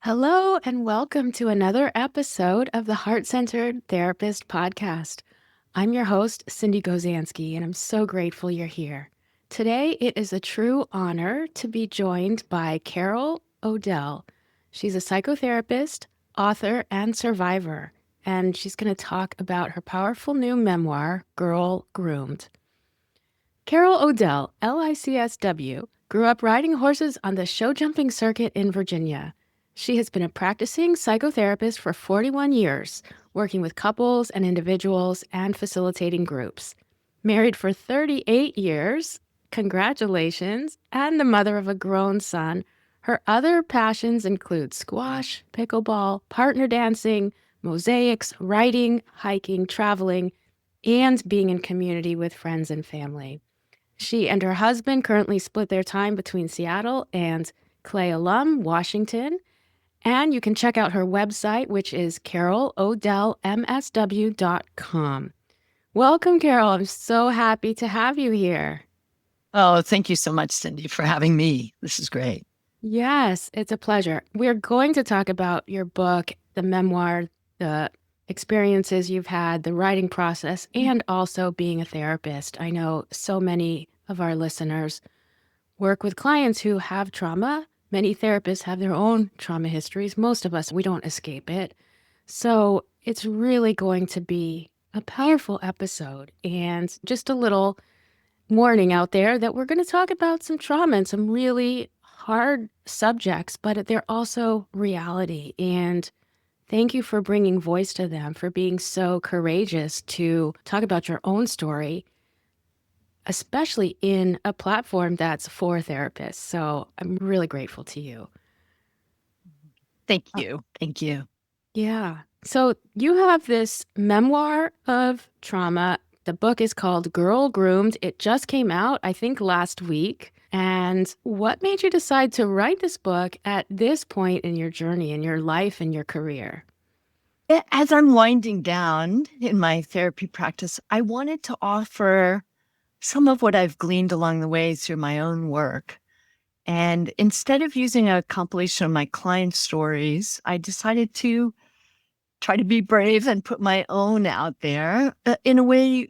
Hello, and welcome to another episode of the Heart Centered Therapist Podcast. I'm your host, Sindee Gozansky, and I'm so grateful you're here. Today, it is a true honor to be joined by Carol Odell. She's a psychotherapist, author, and survivor, and she's going to talk about her powerful new memoir, Girl Groomed. Carol Odell, LICSW, grew up riding horses on the show jumping circuit in Virginia. She has been a practicing psychotherapist for 41 years, working with couples and individuals and facilitating groups. Married for 38 years, congratulations, and the mother of a grown son. Her other passions include squash, pickleball, partner dancing, mosaics, writing, hiking, traveling, and being in community with friends and family. She and her husband currently split their time between Seattle and Clay Alum, Washington. And you can check out her website, which is carolodellmsw.com. Welcome, Carol. I'm so happy to have you here. Oh, thank you so much, Sindee, for having me. This is great. Yes, it's a pleasure. We're going to talk about your book, the memoir, the experiences you've had, the writing process, and also being a therapist. I know so many of our listeners work with clients who have trauma. Many therapists have their own trauma histories. Most of us, we don't escape it. So it's really going to be a powerful episode. And just a little warning out there that we're going to talk about some trauma and some really hard subjects, but they're also reality. And thank you for bringing voice to them, for being so courageous to talk about your own story, especially in a platform that's for therapists. So I'm really grateful to you. Thank you. Thank you. Yeah. So you have this memoir of trauma. The book is called Girl Groomed. It just came out, I think, last week. And what made you decide to write this book at this point in your journey, in your life, and your career? As I'm winding down in my therapy practice, I wanted to offer some of what I've gleaned along the way through my own work. And instead of using a compilation of my client stories, I decided to try to be brave and put my own out there in a way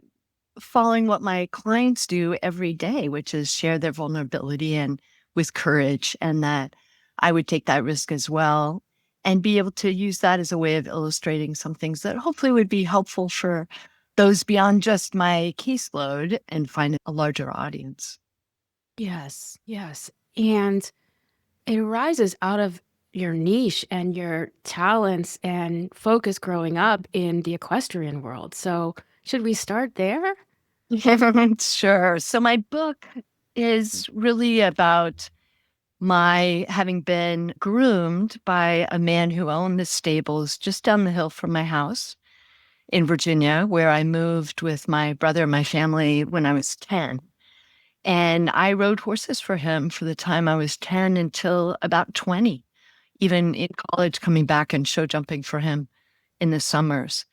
following what my clients do every day, which is share their vulnerability and with courage, and that I would take that risk as well and be able to use that as a way of illustrating some things that hopefully would be helpful for those beyond just my caseload and find a larger audience. Yes, yes. And it arises out of your niche and your talents and focus growing up in the equestrian world. So should we start there? Sure. So my book is really about my having been groomed by a man who owned the stables just down the hill from my house in Virginia, where I moved with my brother and my family when I was 10. And I rode horses for him for the time I was 10 until about 20, even in college, coming back and show jumping for him in the summers.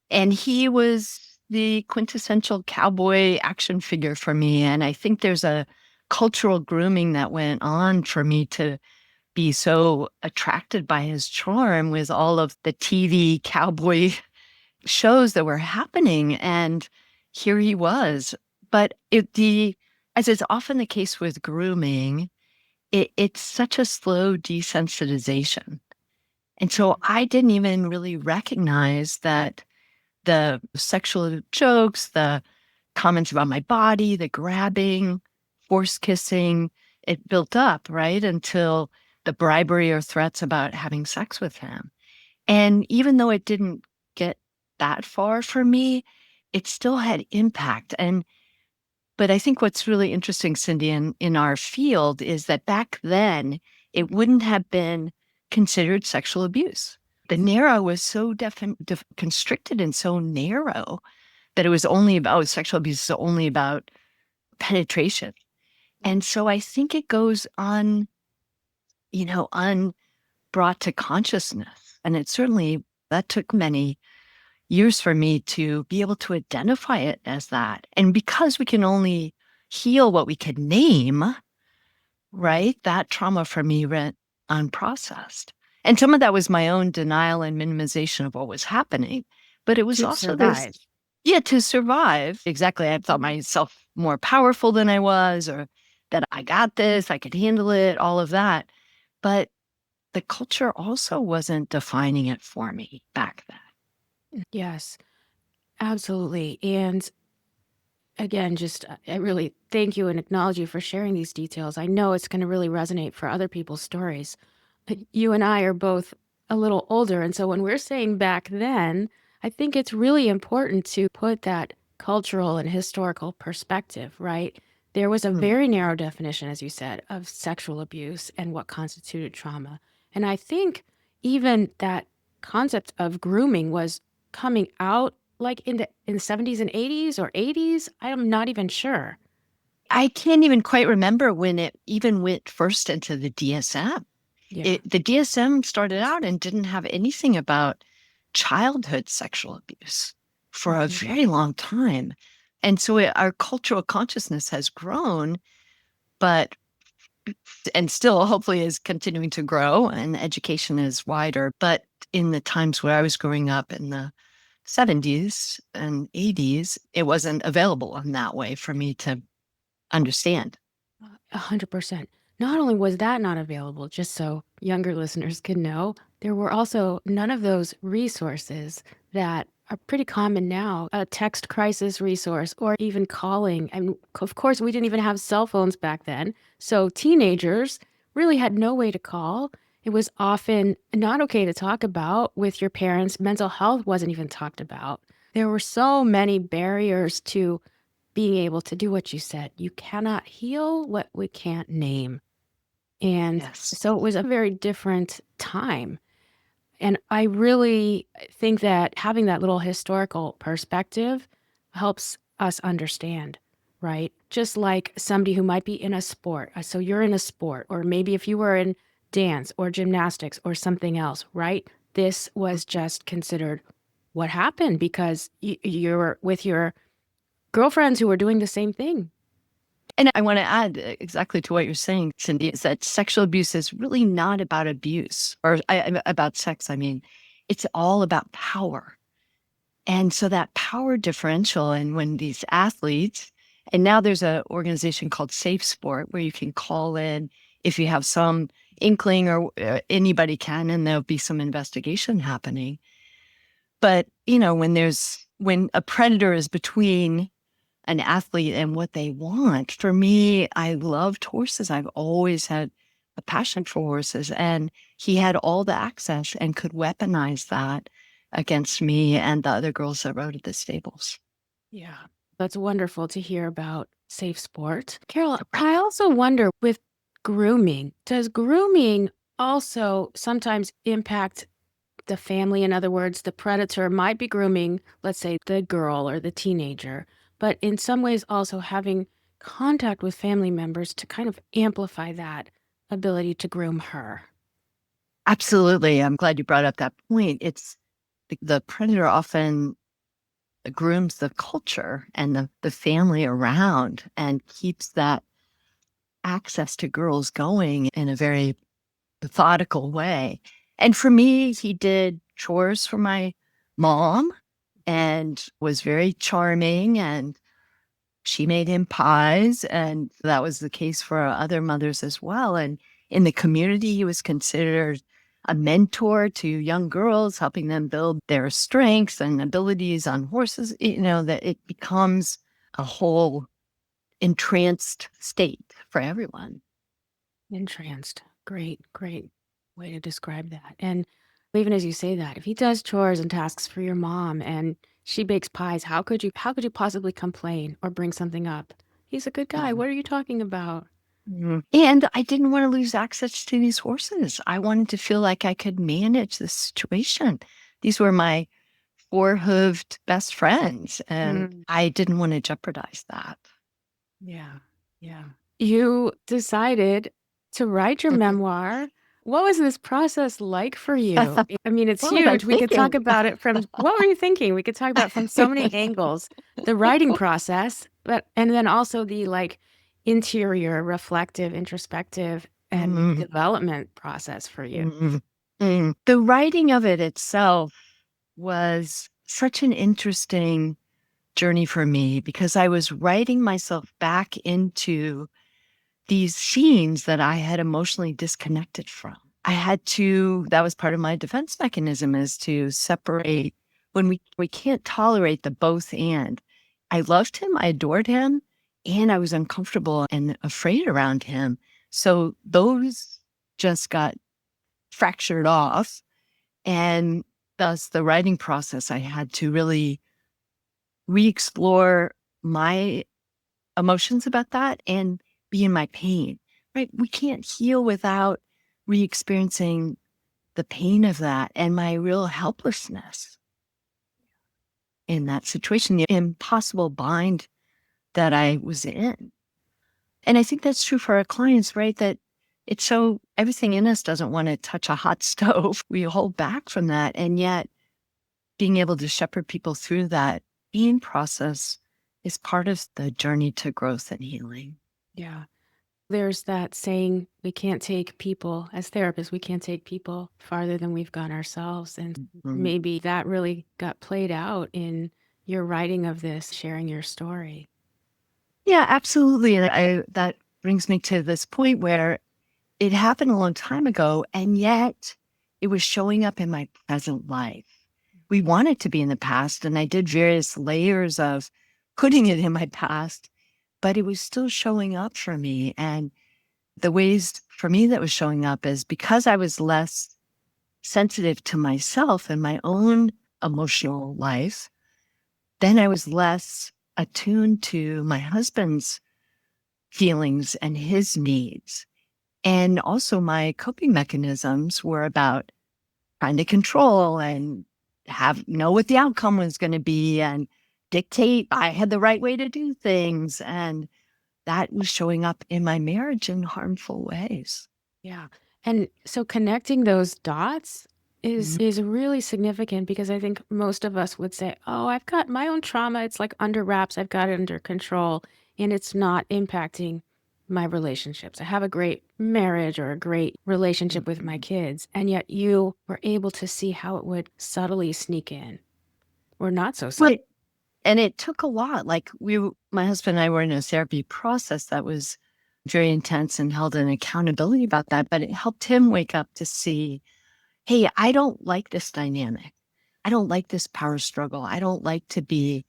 And he was the quintessential cowboy action figure for me. And I think there's a cultural grooming that went on for me to be so attracted by his charm with all of the TV cowboy shows that were happening. And here he was. But as is often the case with grooming, it's such a slow desensitization. And so I didn't even really recognize that the sexual jokes, the comments about my body, the grabbing, force kissing, it built up, right? Until the bribery or threats about having sex with him. And even though it didn't get that far for me, it still had impact. But I think what's really interesting, Sindee, in our field is that back then, it wouldn't have been considered sexual abuse. The narrow was so constricted and so narrow that it was only about sexual abuse, is only about penetration. And so I think it goes on, unbrought to consciousness. And it certainly, that took many years for me to be able to identify it as that. And because we can only heal what we can name, right? That trauma for me went unprocessed. And some of that was my own denial and minimization of what was happening. But it was To also this, survive. yeah, to survive. Exactly. I thought Mhm. myself more powerful than I was, or that I got this, I could handle it, all of that. But the culture also wasn't defining it for me back then. Yes, absolutely. And again, just I really thank you and acknowledge you for sharing these details. I know it's going to really resonate for other people's stories. You and I are both a little older. And so when we're saying back then, I think it's really important to put that cultural and historical perspective, right? There was a Mm. very narrow definition, as you said, of sexual abuse and what constituted trauma. And I think even that concept of grooming was coming out like in the 70s and 80s or 80s. I'm not even sure. I can't even quite remember when it even went first into the DSM. Yeah. The DSM started out and didn't have anything about childhood sexual abuse for a Mhm. very long time. And so our cultural consciousness has grown, but and still hopefully is continuing to grow and education is wider. But in the times where I was growing up in the 70s and 80s, it wasn't available in that way for me to understand. 100%. Not only was that not available, just so younger listeners can know, there were also none of those resources that are pretty common now, a text crisis resource or even calling. And of course, we didn't even have cell phones back then. So teenagers really had no way to call. It was often not okay to talk about with your parents. Mental health wasn't even talked about. There were so many barriers to being able to do what you said. You cannot heal what we can't name. And Yes. so it was a very different time. And I really think that having that little historical perspective helps us understand, right? Just like somebody who might be in a sport. So you're in a sport, or maybe if you were in dance or gymnastics or something else, right? This was just considered what happened because you're with your girlfriends who were doing the same thing. And I want to add exactly to what you're saying, Cindy, is that sexual abuse is really not about abuse or about sex. I mean, it's all about power. And so that power differential, and when these athletes, and now there's an organization called Safe Sport where you can call in if you have some inkling or anybody can, and there'll be some investigation happening. But, when a predator is between an athlete and what they want. For me, I loved horses. I've always had a passion for horses. And he had all the access and could weaponize that against me and the other girls that rode at the stables. Yeah. That's wonderful to hear about safe sport. Carol, I also wonder with grooming, does grooming also sometimes impact the family? In other words, the predator might be grooming, let's say, the girl or the teenager, but in some ways also having contact with family members to kind of amplify that ability to groom her. Absolutely. I'm glad you brought up that point. It's the predator often grooms the culture and the family around and keeps that access to girls going in a very methodical way. And for me, he did chores for my mom and was very charming, and she made him pies. And that was the case for other mothers as well. And in the community, he was considered a mentor to young girls, helping them build their strengths and abilities on horses, that it becomes a whole entranced state for everyone. Entranced. Great, great way to describe that. And even as you say that, if he does chores and tasks for your mom and she bakes pies, how could you possibly complain or bring something up? He's a good guy. What are you talking about? Mhm. And I didn't want to lose access to these horses. I wanted to feel like I could manage the situation. These were my four-hooved best friends, and Mm, I didn't want to jeopardize that. yeah. Yeah. You decided to write your memoir. What was this process like for you? I mean, it's What was I huge. We could talk thinking? about it from what were you thinking? We could talk about it from so many angles. The writing process, but and then also the like interior, reflective, introspective, and Mhm. development process for you. Mhm. The writing of it itself was such an interesting journey for me because I was writing myself back into these scenes that I had emotionally disconnected from. I had to, that was part of my defense mechanism, is to separate when we can't tolerate the both and. I loved him, I adored him, and I was uncomfortable and afraid around him. So those just got fractured off. And thus the writing process, I had to really re-explore my emotions about that and be in my pain, right? We can't heal without re-experiencing the pain of that and my real helplessness in that situation, the impossible bind that I was in. And I think that's true for our clients, right? That it's so everything in us doesn't want to touch a hot stove. We hold back from that. And yet being able to shepherd people through that pain process is part of the journey to growth and healing. Yeah. There's that saying, we can't take people, as therapists, we can't take people farther than we've gone ourselves. And Mhm. maybe that really got played out in your writing of this, sharing your story. Yeah, absolutely. And that brings me to this point where it happened a long time ago, and yet it was showing up in my present life. We want it to be in the past, and I did various layers of putting it in my past, but it was still showing up for me. And the ways for me that was showing up is because I was less sensitive to myself and my own emotional life, then I was less attuned to my husband's feelings and his needs. And also my coping mechanisms were about trying to control and have know what the outcome was going to be and dictate I had the right way to do things. And that was showing up in my marriage in harmful ways. Yeah. And so connecting those dots Mhm. is really significant because I think most of us would say, "Oh, I've got my own trauma. It's like under wraps. I've got it under control, and it's not impacting my relationships. I have a great marriage or a great relationship with my Mhm. kids." And yet you were able to see how it would subtly sneak in or not so subtle. Well, and it took a lot. Like my husband and I were in a therapy process that was very intense and held an accountability about that, but it helped him wake up to see, hey, I don't like this dynamic. I don't like this power struggle. I don't like to be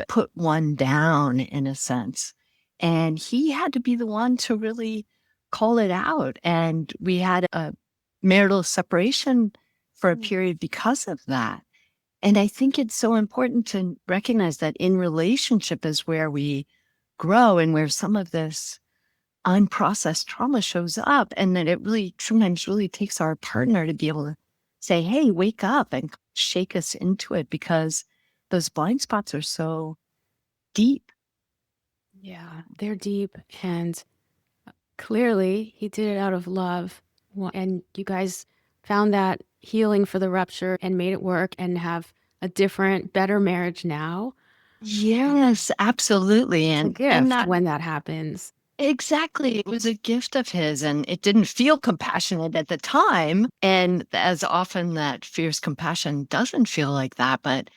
put one down in a sense. And he had to be the one to really call it out. And we had a marital separation for a Mm. period because of that. And I think it's so important to recognize that in relationship is where we grow and where some of this unprocessed trauma shows up. And that it really sometimes really takes our partner to be able to say, hey, wake up and shake us into it because those blind spots are so deep. Yeah, they're deep and clearly, he did it out of love. And you guys found that healing for the rupture and made it work and have a different, better marriage now. Yes, absolutely. It's a And gift that when that happens. exactly, it was a gift of his and it didn't feel compassionate at the time. And as often that fierce compassion doesn't feel like that, but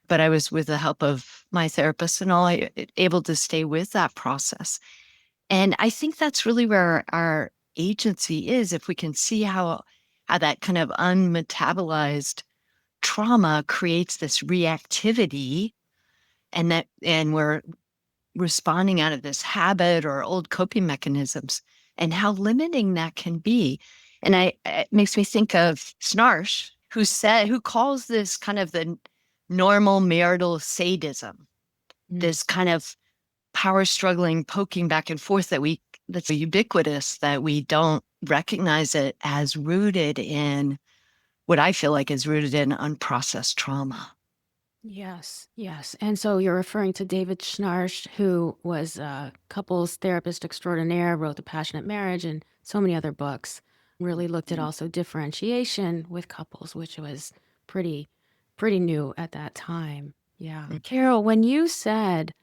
I was with the help of my therapist and all able to stay with that process. And I think that's really where our agency is if we can see how that kind of unmetabolized trauma creates this reactivity and we're responding out of this habit or old coping mechanisms and how limiting that can be. And it makes me think of Snarsh, who calls this kind of the normal marital sadism, Mm. this kind of power struggling, poking back and forth that's ubiquitous, that we don't recognize it as rooted in what I feel like is rooted in unprocessed trauma. Yes, yes. And so you're referring to David Schnarch, who was a couples therapist extraordinaire, wrote The Passionate Marriage and so many other books. Really looked at also differentiation with couples, which was pretty, pretty new at that time. Yeah. Carol, when you said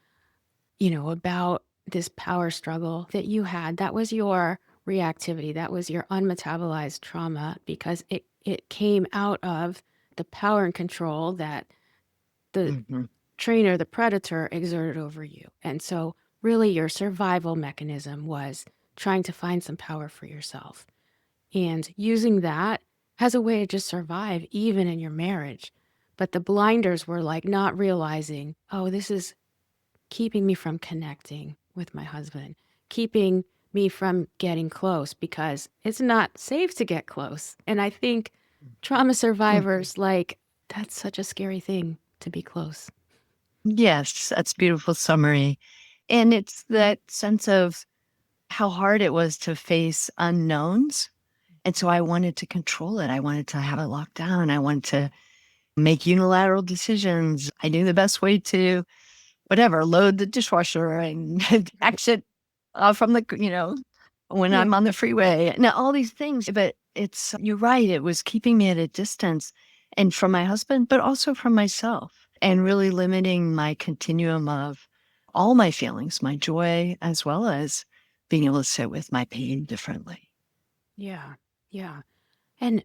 about this power struggle that you had. That was your reactivity. That was your unmetabolized trauma because it came out of the power and control that the Mhm. trainer, the predator, exerted over you. And so, really, your survival mechanism was trying to find some power for yourself and using that as a way to just survive, even in your marriage. But the blinders were like not realizing, oh, this is keeping me from connecting with my husband, keeping me from getting close because it's not safe to get close. And I think trauma Mhm. survivors, like, that's such a scary thing to be close. Yes, that's beautiful summary. And it's that sense of how hard it was to face unknowns. And so I wanted to control it. I wanted to have it locked down. I wanted to make unilateral decisions. I knew the best way to whatever, load the dishwasher and exit from the, when Yeah. I'm on the freeway. Now, all these things, but you're right. It was keeping me at a distance and from my husband, but also from myself and really limiting my continuum of all my feelings, my joy, as well as being able to sit with my pain differently. Yeah. Yeah. And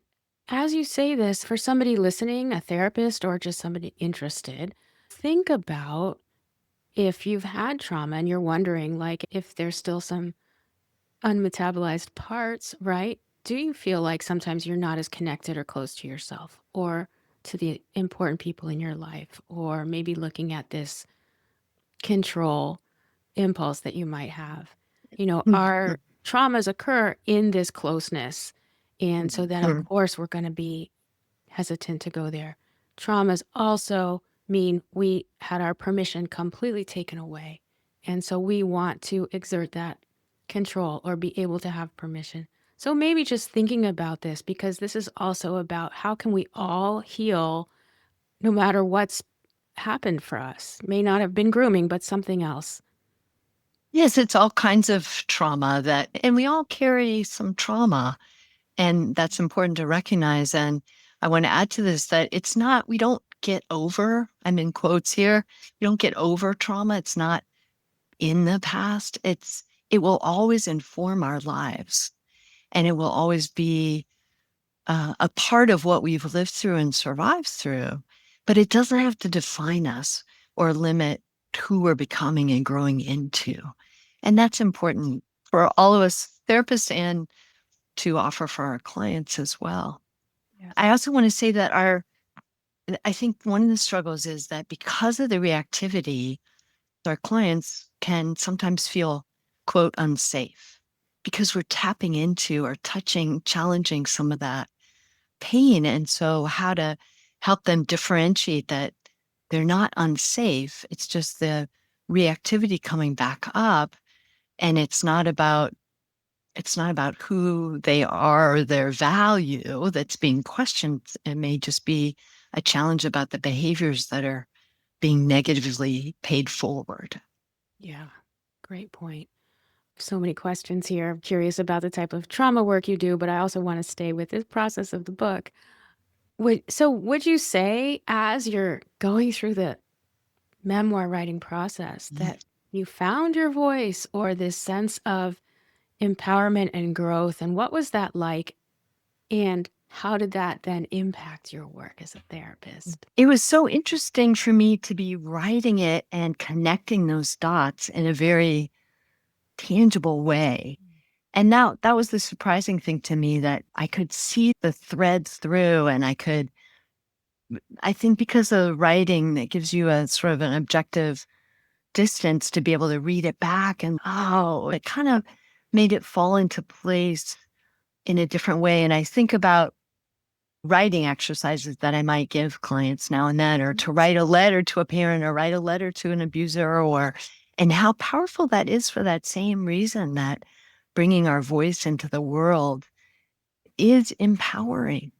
as you say this, for somebody listening, a therapist or just somebody interested, think about if you've had trauma and you're wondering, like, if there's still some unmetabolized parts, right? Do you feel like sometimes you're not as connected or close to yourself or to the important people in your life? Or maybe looking at this control impulse that you might have. Our traumas occur in this closeness. And so then, of Mhm. course, we're going to be hesitant to go there. Traumas also mean we had our permission completely taken away. And so we want to exert that control or be able to have permission. So maybe just thinking about this, because this is also about how can we all heal no matter what's happened for us. May not have been grooming, but something else. Yes, it's all kinds of trauma and we all carry some trauma. And that's important to recognize. And I want to add to this that we don't get over, I'm in quotes here, we don't get over trauma. It's not in the past. It will always inform our lives and it will always be a part of what we've lived through and survived through. But it doesn't have to define us or limit who we're becoming and growing into. And that's important for all of us therapists and to offer for our clients as well. Yes. I also want to say that I think one of the struggles is that because of the reactivity, our clients can sometimes feel, quote, unsafe because we're tapping into or touching, challenging some of that pain. And so, how to help them differentiate that they're not unsafe. It's just the reactivity coming back up. And it's not about who they are or their value that's being questioned. It may just be a challenge about the behaviors that are being negatively paid forward. Yeah. Great point. So many questions here. I'm curious about the type of trauma work you do, but I also want to stay with this process of the book. Would you say, as you're going through the memoir writing process, that you found your voice or this sense of empowerment and growth? And what was that like? And how did that then impact your work as a therapist? It was so interesting for me to be writing it and connecting those dots in a very tangible way. And now that was the surprising thing to me that I could see the threads through and I think because of writing that gives you a sort of an objective distance to be able to read it back and it kind of made it fall into place in a different way. And I think about writing exercises that I might give clients now and then, or to write a letter to a parent or write a letter to an abuser, and how powerful that is for that same reason that bringing our voice into the world is empowering.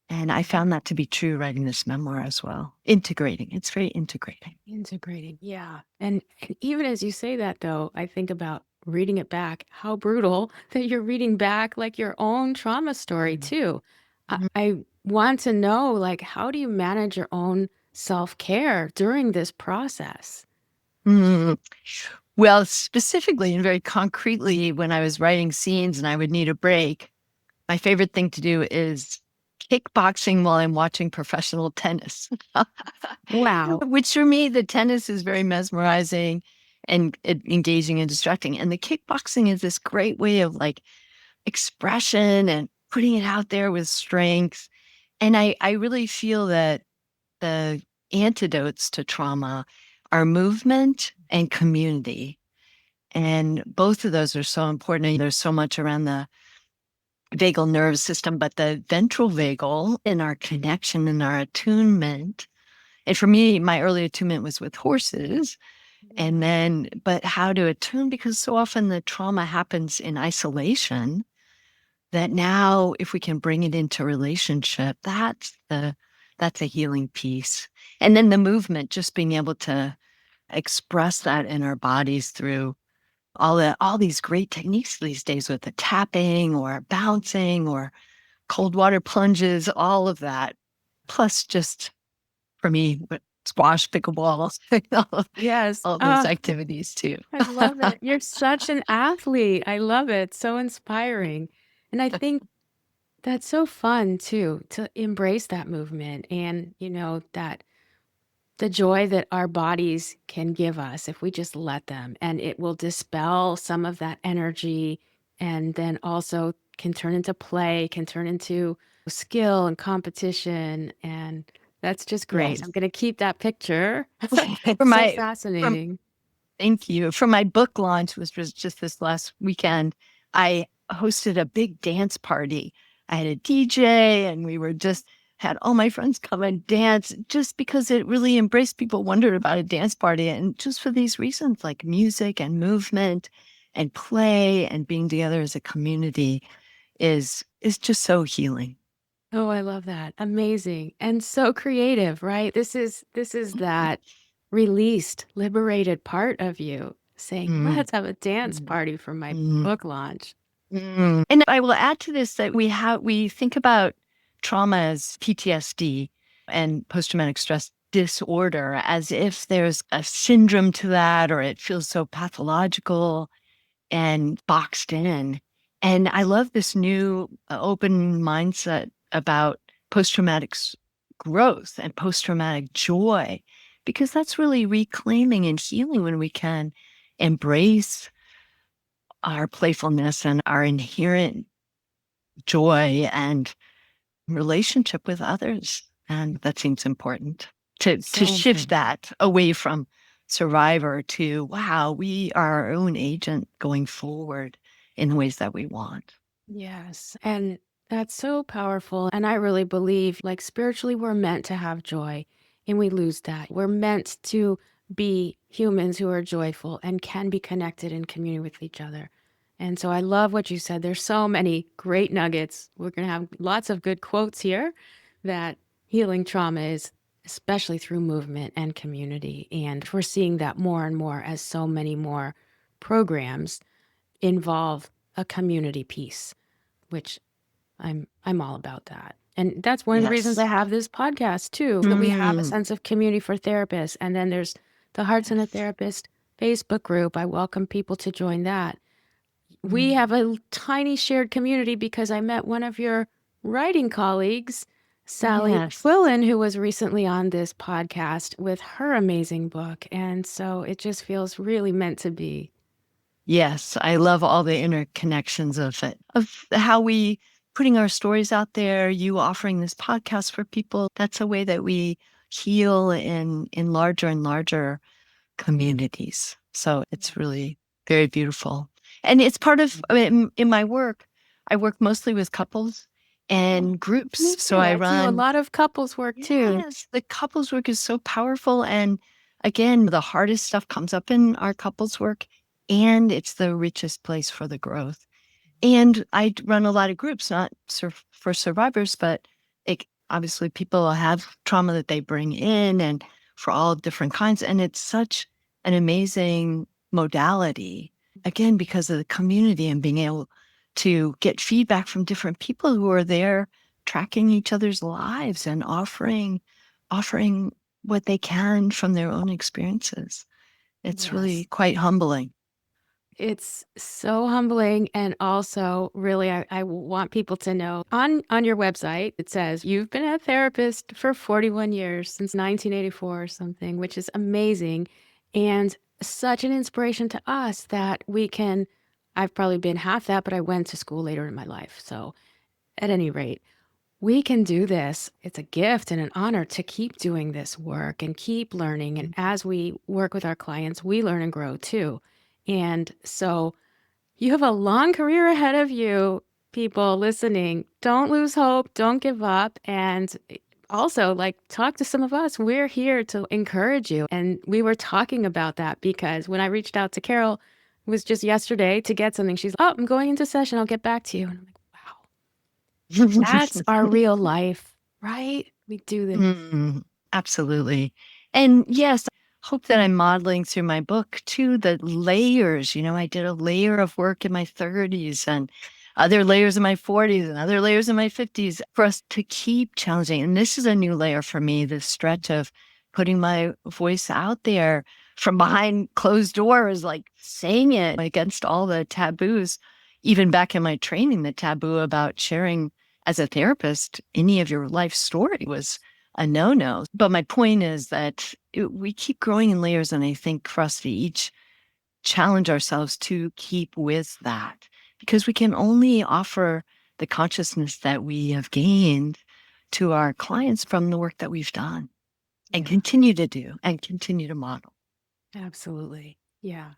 And I found that to be true writing this memoir as well. Integrating. It's very integrating. Integrating, yeah. And even as you say that, though, I think about reading it back, how brutal that you're reading back like your own trauma story, too. I want to know, like, how do you manage your own self-care during this process? Mm. Well, specifically and very concretely, when I was writing scenes and I would need a break, my favorite thing to do is kickboxing while I'm watching professional tennis. Wow. Which for me, the tennis is very mesmerizing and engaging and distracting. And the kickboxing is this great way of like expression and putting it out there with strength. And I really feel that the antidotes to trauma are movement and community. And both of those are so important. And there's so much around the vagal nerve system, but the ventral vagal in our connection and our attunement. And for me, my early attunement was with horses. And then, but how to attune, because so often the trauma happens in isolation, that now if we can bring it into relationship, that's a healing piece. And then the movement, just being able to express that in our bodies through all these great techniques these days with the tapping or bouncing or cold water plunges, all of that. Plus just for me, squash, pickleball, Yes. all those activities too. I love it. You're such an athlete. I love it. So inspiring. And I think that's so fun too, to embrace that movement and, that the joy that our bodies can give us if we just let them, and it will dispel some of that energy, and then also can turn into play, can turn into skill and competition. And that's just great. Yes. I'm going to keep that picture. For So my from fascinating. Thank you. For my book launch, which was just this last weekend, I hosted a big dance party. I had a DJ and we were just had all my friends come and dance just because it really embraced people wondered about a dance party. And just for these reasons, like music and movement and play and being together as a community is just so healing. Oh, I love that. Amazing. And so creative, right? This is that released, liberated part of you saying, Mm, "Let's have a dance mm, party for my mm. book launch." And I will add to this that we think about trauma as PTSD and post-traumatic stress disorder as if there's a syndrome to that or it feels so pathological and boxed in. And I love this new open mindset about post-traumatic growth and post-traumatic joy, because that's really reclaiming and healing when we can embrace our playfulness and our inherent joy and relationship with others. And that seems important to So shift important. that away from survivor to, wow, we are our own agent going forward in the ways that we want. Yes. And that's so powerful. And I really believe, like, spiritually, we're meant to have joy, and we lose that. We're meant to be humans who are joyful and can be connected in community with each other. And so I love what you said. There's so many great nuggets. We're going to have lots of good quotes here, that healing trauma is especially through movement and community. And we're seeing that more and more as so many more programs involve a community piece, which I'm all about that. And that's one of the reasons Yes. I have this podcast too, that we have a Mm, sense of community for therapists. And then there's the Hearts and a yes. Therapist Facebook group. I welcome people to join that. We Mm, have a tiny shared community because I met one of your writing colleagues, Sally yes. Quillen, who was recently on this podcast with her amazing book. And so it just feels really meant to be. Yes, I love all the interconnections of it, of how we putting our stories out there, you offering this podcast for people. That's a way that we heal in larger and larger communities. So it's really very beautiful. And it's part of, I mean, in my work, I work mostly with couples Oh, and groups. me So too. I I do a run, lot of couples work too. yes, the couples work is so powerful. And again, the hardest stuff comes up in our couples work, and it's the richest place for the growth. And I run a lot of groups, not for survivors, but obviously people have trauma that they bring in and for all different kinds. And it's such an amazing modality, again, because of the community and being able to get feedback from different people who are there tracking each other's lives and offering what they can from their own experiences. It's really Yes. quite humbling. It's so humbling. And also, really, I want people to know on your website, it says you've been a therapist for 41 years, since 1984 or something, which is amazing. And such an inspiration to us that we can. I've probably been half that, but I went to school later in my life. So, at any rate, we can do this. It's a gift and an honor to keep doing this work and keep learning. And as we work with our clients, we learn and grow too. And so you have a long career ahead of you, people listening. Don't lose hope. Don't give up. And also, like, talk to some of us. We're here to encourage you. And we were talking about that because when I reached out to Carol, it was just yesterday to get something. She's, oh, I'm going into session. I'll get back to you. And I'm like, wow, that's our real life, right? We do this. Mm, absolutely. And yes, I hope that I'm modeling through my book too, the layers. I did a layer of work in my 30s and other layers in my 40s and other layers in my 50s for us to keep challenging. And this is a new layer for me, this stretch of putting my voice out there from behind closed doors, like saying it against all the taboos. Even back in my training, the taboo about sharing as a therapist, any of your life story was a no-no. But my point is that we keep growing in layers, and I think for us to each challenge ourselves to keep with that, because we can only offer the consciousness that we have gained to our clients from the work that we've done and Yeah, continue to do and continue to model. absolutely. Yeah.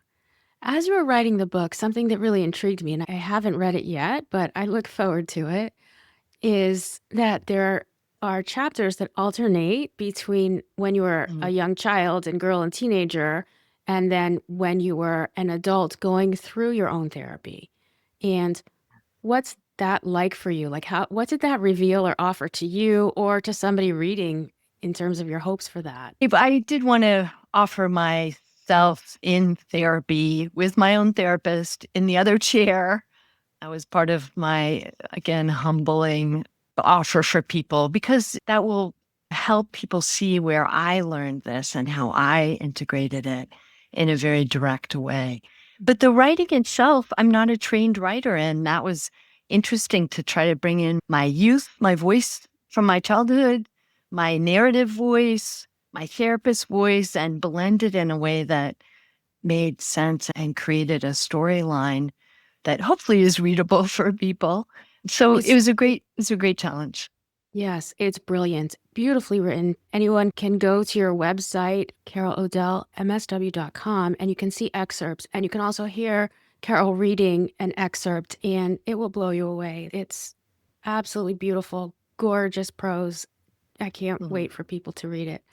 As you were writing the book, something that really intrigued me, and I haven't read it yet, but I look forward to it, is that there are chapters that alternate between when you were a Mhm. young child and girl and teenager, and then when you were an adult going through your own therapy. And what's that like for you? Like, what did that reveal or offer to you or to somebody reading in terms of your hopes for that? If I did want to offer myself in therapy with my own therapist in the other chair. That was part of my, again, humbling offer for people, because that will help people see where I learned this and how I integrated it in a very direct way. But the writing itself, I'm not a trained writer. And that was interesting to try to bring in my youth, my voice from my childhood, my narrative voice, my therapist voice, and blend it in a way that made sense and created a storyline that hopefully is readable for people. So It's it's a great challenge. Yes, it's brilliant. Beautifully written. Anyone can go to your website, carolodelmsw.com, and you can see excerpts. And you can also hear Carol reading an excerpt, and it will blow you away. It's absolutely beautiful, gorgeous prose. I can't Mm, wait for people to read it.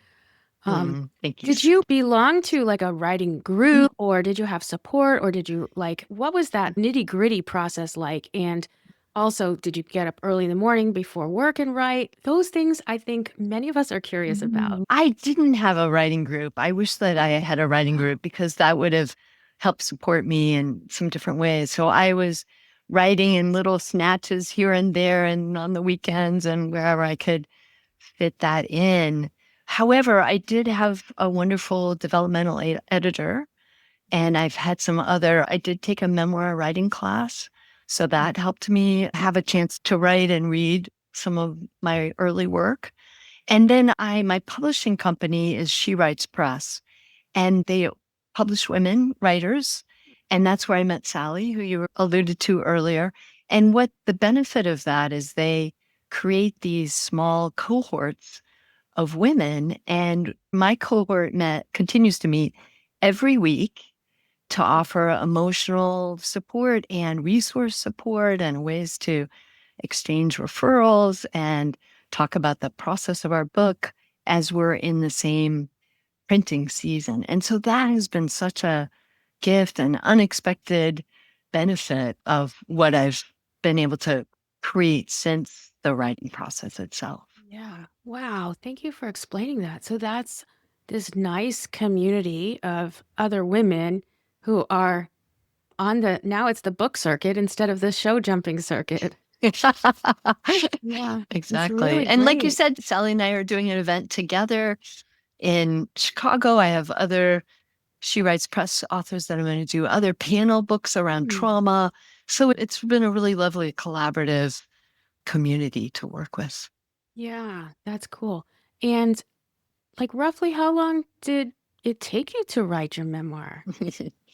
Um, thank you. did you belong to like a writing group, or did you have support, or did you like, what was that nitty-gritty process like? And also, did you get up early in the morning before work and write? Those things I think many of us are curious about. I didn't have a writing group. I wish that I had a writing group, because that would have helped support me in some different ways. So I was writing in little snatches here and there and on the weekends and wherever I could fit that in. However, I did have a wonderful developmental editor, and I did take a memoir writing class. So that helped me have a chance to write and read some of my early work. And then my publishing company is She Writes Press, and they publish women writers. And that's where I met Sally, who you alluded to earlier. And what the benefit of that is, they create these small cohorts of women. And my cohort continues to meet every week to offer emotional support and resource support and ways to exchange referrals and talk about the process of our book as we're in the same printing season. And so that has been such a gift and unexpected benefit of what I've been able to create since the writing process itself. Yeah. Wow. Thank you for explaining that. So that's this nice community of other women who are on now it's the book circuit instead of the show jumping circuit. Yeah, it's Exactly. really And like you great. said, Sally and I are doing an event together in Chicago. I have other She writes press authors that I'm going to do other panel books around Mm. trauma. So it's been a really lovely collaborative community to work with. Yeah, that's cool. And like roughly how long did it take you to write your memoir?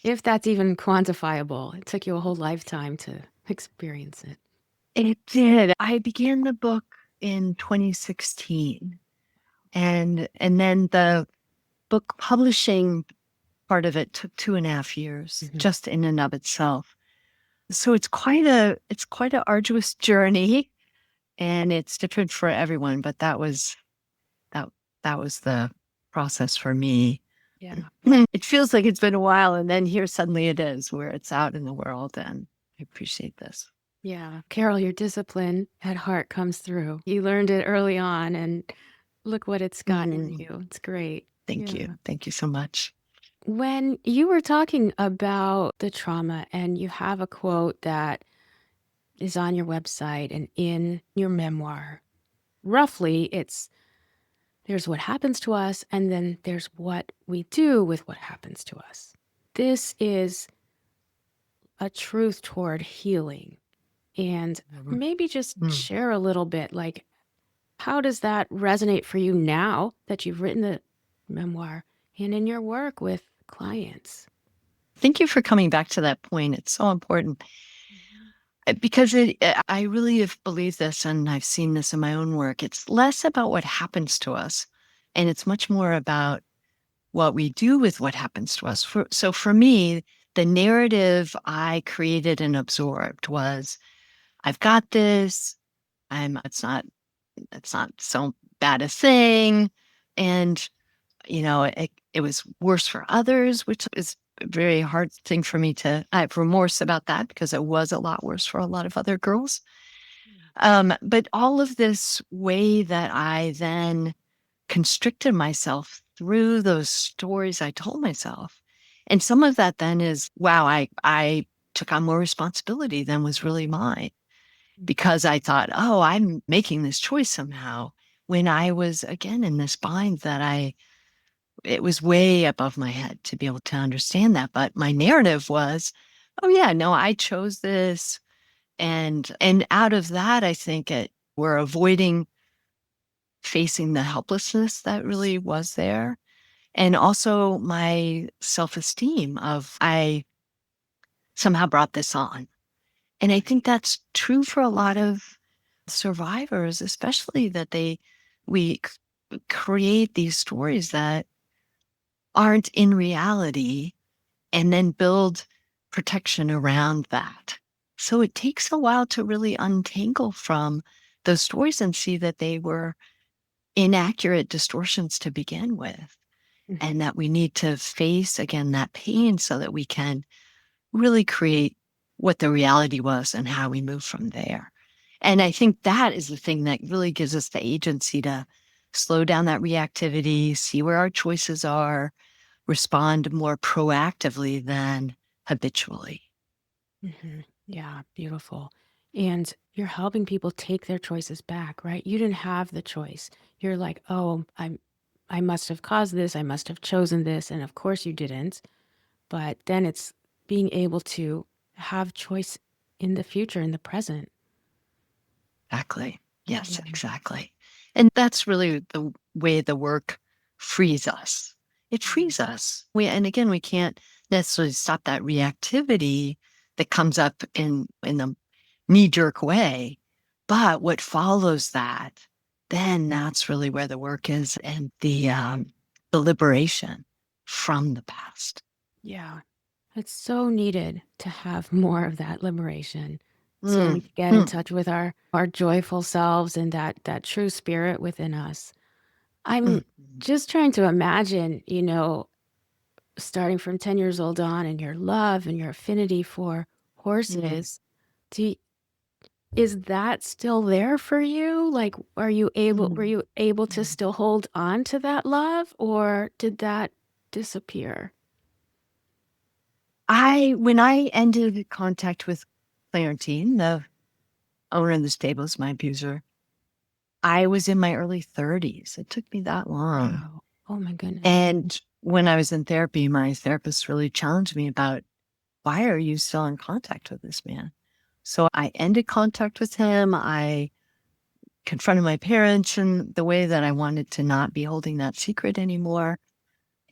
If that's even quantifiable. It took you a whole lifetime to experience it. It did. I began the book in 2016, and then the book publishing part of it took 2.5 years Mhm. just in and of itself. So it's quite a arduous journey, and it's different for everyone, but that that was the process for me. Yeah. It feels like it's been a while, and then here suddenly it is where it's out in the world, and I appreciate this. Yeah. Carol, your discipline at heart comes through. You learned it early on, and look what it's gotten Mm, you. It's great. thank Yeah. you. Thank you so much. When you were talking about the trauma, and you have a quote that is on your website and in your memoir, roughly, it's there's what happens to us, and then there's what we do with what happens to us. This is a truth toward healing. And Mm, maybe just mm. share a little bit, like, how does that resonate for you now that you've written the memoir and in your work with clients? Thank you for coming back to that point. It's so important. Mhm. Because I really have believed this, and I've seen this in my own work. It's less about what happens to us, and it's much more about what we do with what happens to us. So for me, the narrative I created and absorbed was, I've got this. It's not so bad a thing. And, it was worse for others, which is a very hard thing for me I have remorse about that because it was a lot worse for a lot of other girls. But all of this way that I then constricted myself through those stories I told myself. And some of that then is, wow, I took on more responsibility than was really mine because I thought, oh, I'm making this choice somehow. When I was again in this bind it was way above my head to be able to understand that. But my narrative was, oh yeah, no, I chose this. And out of that, I think we're avoiding facing the helplessness that really was there. And also my self-esteem of I somehow brought this on. And I think that's true for a lot of survivors, especially that we create these stories that aren't in reality and then build protection around that. So it takes a while to really untangle from those stories and see that they were inaccurate distortions to begin with, Mhm. and that we need to face again that pain so that we can really create what the reality was and how we move from there. And I think that is the thing that really gives us the agency to slow down that reactivity, see where our choices are, respond more proactively than habitually. Yeah, beautiful. And you're helping people take their choices back, right? You didn't have the choice. You're like, oh, I must have caused this. I must have chosen this. And of course you didn't. But then it's being able to have choice in the future, in the present. Exactly. Yes, Yeah. exactly. And that's really the way the work frees us. It frees us. And again, we can't necessarily stop that reactivity that comes up in the knee jerk way. But what follows that, then that's really where the work is, and the liberation from the past. Yeah. It's so needed to have more of that liberation so we Mm, can get in mm, touch with our joyful selves and that true spirit within us. I'm mm, just trying to imagine, starting from 10 years old on and your love and your affinity for mm, horses. Do you, is that still there for you? Like, were mm. you able to still hold on to that love, or did that disappear? When I ended contact with Clarentine, the owner of the stables, my abuser, I was in my early 30s. It took me that long. Wow. Oh my goodness. And when I was in therapy, my therapist really challenged me about, why are you still in contact with this man? So I ended contact with him. I confronted my parents in the way that I wanted to not be holding that secret anymore.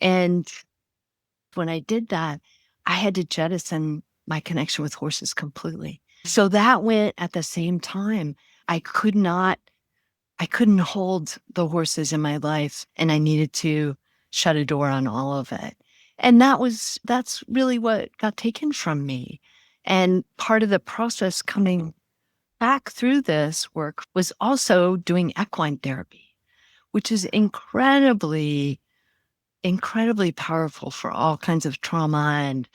And when I did that, I had to jettison my connection with horses completely. So that went at the same time. I could not, I couldn't hold the horses in my life, and I needed to shut a door on all of it. And that's really what got taken from me. And part of the process coming back through this work was also doing equine therapy, which is incredibly powerful for all kinds of trauma and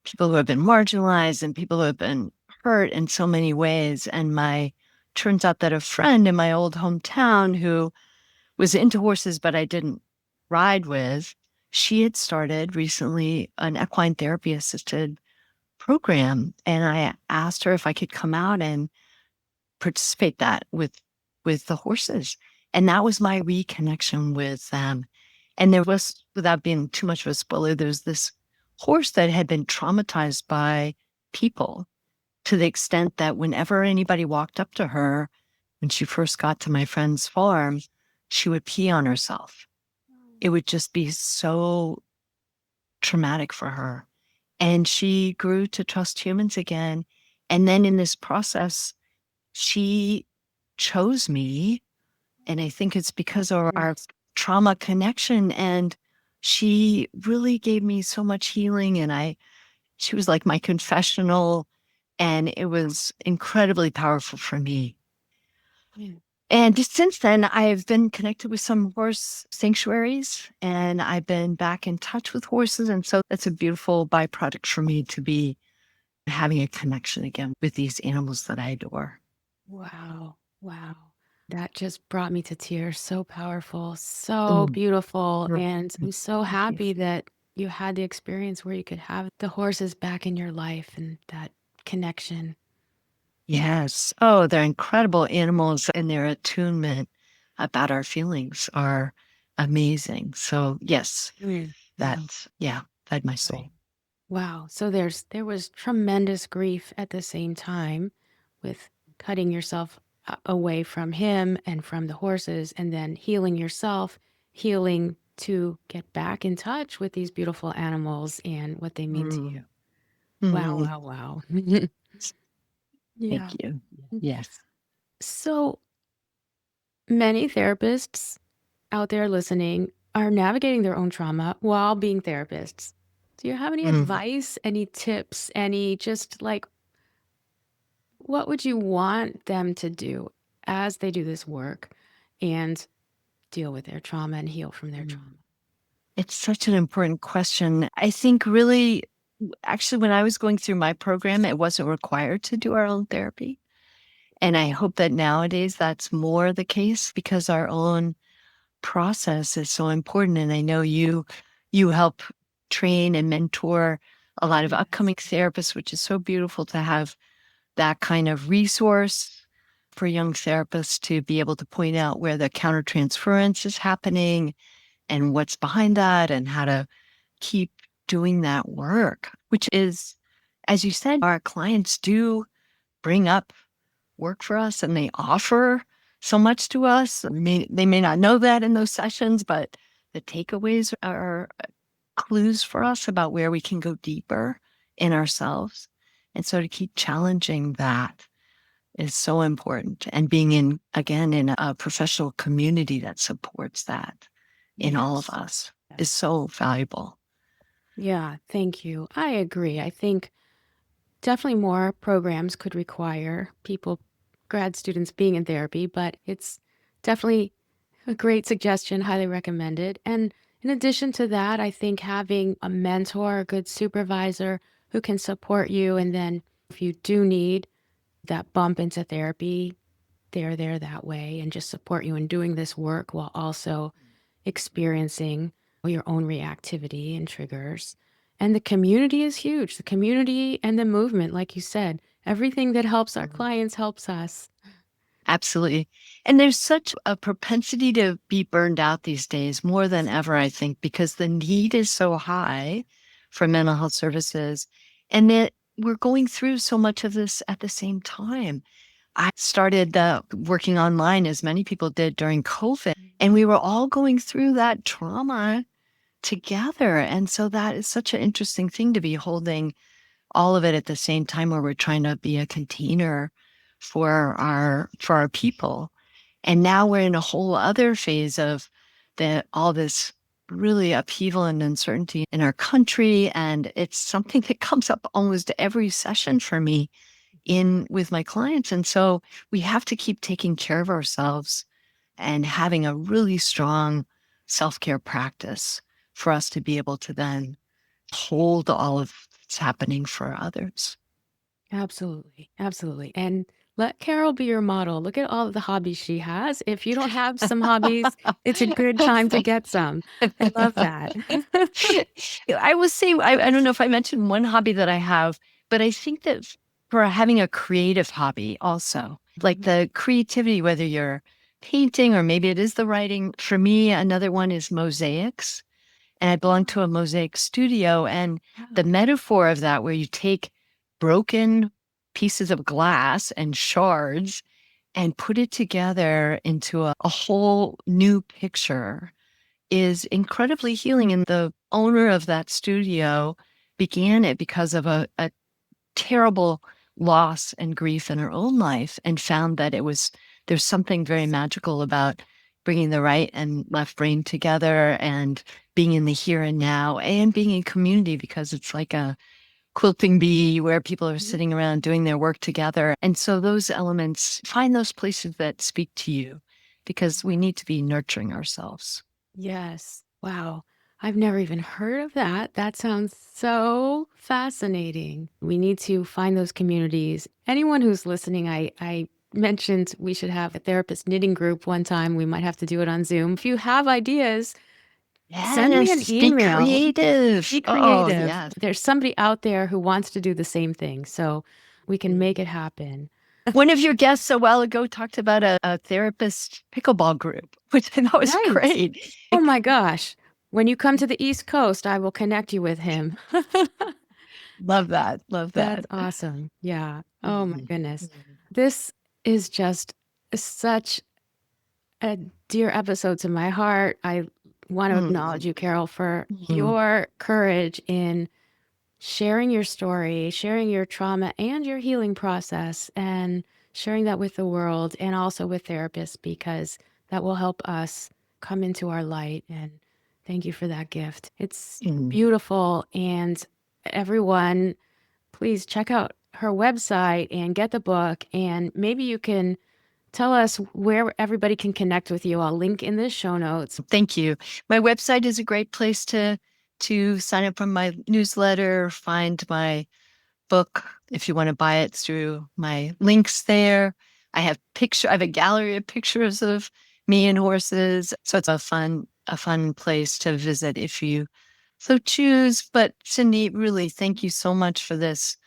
people who have been marginalized and people who have been hurt in so many ways. And turns out that a friend in my old hometown who was into horses, but I didn't ride with, she had started recently an equine therapy assisted program. And I asked her if I could come out and participate that with the horses. And that was my reconnection with them. And there was, without being too much of a spoiler, there's this horse that had been traumatized by people to the extent that whenever anybody walked up to her, when she first got to my friend's farm, she would pee on herself. It would just be so traumatic for her. And she grew to trust humans again. And then in this process, she chose me. And I think it's because of our trauma connection. And she really gave me so much healing. And she was like my confessional. And it was incredibly powerful for me. Yeah. And just since then, I've been connected with some horse sanctuaries and I've been back in touch with horses. And so that's a beautiful byproduct for me to be having a connection again with these animals that I adore. Wow. Wow. That just brought me to tears. So powerful, so Mm. beautiful. Mm. And I'm so Thank you. happy that you had the experience where you could have the horses back in your life and that connection. Yes. Oh, they're incredible animals and their attunement about our feelings are amazing. So yes, Mm. that's, yeah, fed my soul. Right. Wow. So there was tremendous grief at the same time with cutting yourself away from him and from the horses and then healing yourself, healing to get back in touch with these beautiful animals and what they mean to you. Mm. Wow, Mm. wow, wow. Thank Yeah. you. Yes. So many therapists out there listening are navigating their own trauma while being therapists. Do you have any Mm. advice, any tips, any just like what would you want them to do as they do this work and deal with their trauma and heal from their trauma? Mm. It's such an important question. I think really, actually, when I was going through my program, it wasn't required to do our own therapy. And I hope that nowadays that's more the case because our own process is so important. And I know you help train and mentor a lot of Yes. upcoming therapists, which is so beautiful to have that kind of resource for young therapists to be able to point out where the countertransference is happening and what's behind that and how to keep doing that work, which is, as you said, our clients do bring up work for us and they offer so much to us. They may not know that in those sessions, but the takeaways are clues for us about where we can go deeper in ourselves. And so to keep challenging that is so important. And being again, in a professional community that supports that in all of Yes. us is so valuable. Yeah, thank you. I agree. I think definitely more programs could require people, grad students being in therapy, but it's definitely a great suggestion, highly recommended. And in addition to that, I think having a mentor, a good supervisor who can support you, and then if you do need that bump into therapy, they're there that way and just support you in doing this work while also experiencing your own reactivity and triggers. And the community is huge. The community and the movement, like you said, everything that helps our clients helps us. Absolutely. And there's such a propensity to be burned out these days more than ever, I think, because the need is so high for mental health services. And that we're going through so much of this at the same time. I started working online, as many people did during COVID, and we were all going through that trauma together. And so that is such an interesting thing to be holding all of it at the same time, where we're trying to be a container for our people. And now we're in a whole other phase of all this really upheaval and uncertainty in our country. And it's something that comes up almost every session for me in with my clients. And so we have to keep taking care of ourselves and having a really strong self-care practice for us to be able to then hold all of that's happening for others. Absolutely. Absolutely. And let Carol be your model. Look at all of the hobbies she has. If you don't have some hobbies, it's a good time to get some. I love that. I will say, I don't know if I mentioned one hobby that I have, but I think that for having a creative hobby also, like the creativity, whether you're painting or maybe it is the writing, for me, another one is mosaics. And I belong to a mosaic studio. And the metaphor of that, where you take broken pieces of glass and shards and put it together into a whole new picture, is incredibly healing. And the owner of that studio began it because of a terrible loss and grief in her own life, and found that there's something very magical about bringing the right and left brain together and being in the here and now and being in community, because it's like a quilting bee where people are sitting around doing their work together. And so those elements, find those places that speak to you, because we need to be nurturing ourselves. Yes. Wow. I've never even heard of that. That sounds so fascinating. We need to find those communities. Anyone who's listening, I mentioned we should have a therapist knitting group one time. We might have to do it on Zoom. If you have ideas, send me an Yes, be email. creative. Be Oh, creative. yes. There's somebody out there who wants to do the same thing, so we can make it happen. One of your guests a while ago talked about a therapist pickleball group, which I thought was Right. great. Oh my gosh. When you come to the East Coast, I will connect you with him. Love that. Love That's that. awesome. Yeah. Oh my Mhm. goodness. This is just such a dear episode to my heart. I want to acknowledge you, Carol, for Mhm. your courage in sharing your story, sharing your trauma and your healing process, and sharing that with the world and also with therapists, because that will help us come into our light. And thank you for that gift. It's Mhm. beautiful. And everyone, please check out her website and get the book. And maybe you can tell us where everybody can connect with you. I'll link in the show notes. Thank you. My website is a great place to sign up for my newsletter, find my book. If you want to buy it, through my links there. I have a gallery of pictures of me and horses. So it's a fun place to visit if you so choose. But Sindee, really, thank you so much for this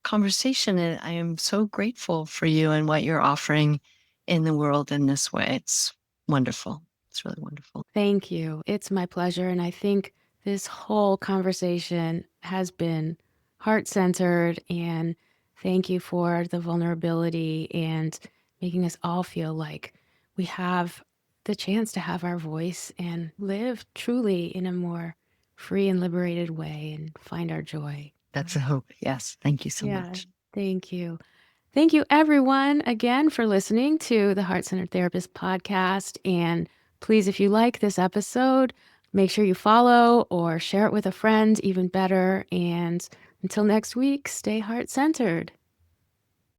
conversation. And I am so grateful for you and what you're offering in the world in this way. It's wonderful. It's really wonderful. Thank you. It's my pleasure. And I think this whole conversation has been heart centered. And thank you for the vulnerability and making us all feel like we have the chance to have our voice and live truly in a more free and liberated way and find our joy. That's a hope. Yes. Thank you so Yeah. much. Thank you. Thank you, everyone, again for listening to the Heart Centered Therapist podcast. And please, if you like this episode, make sure you follow or share it with a friend, even better. And until next week, stay heart centered.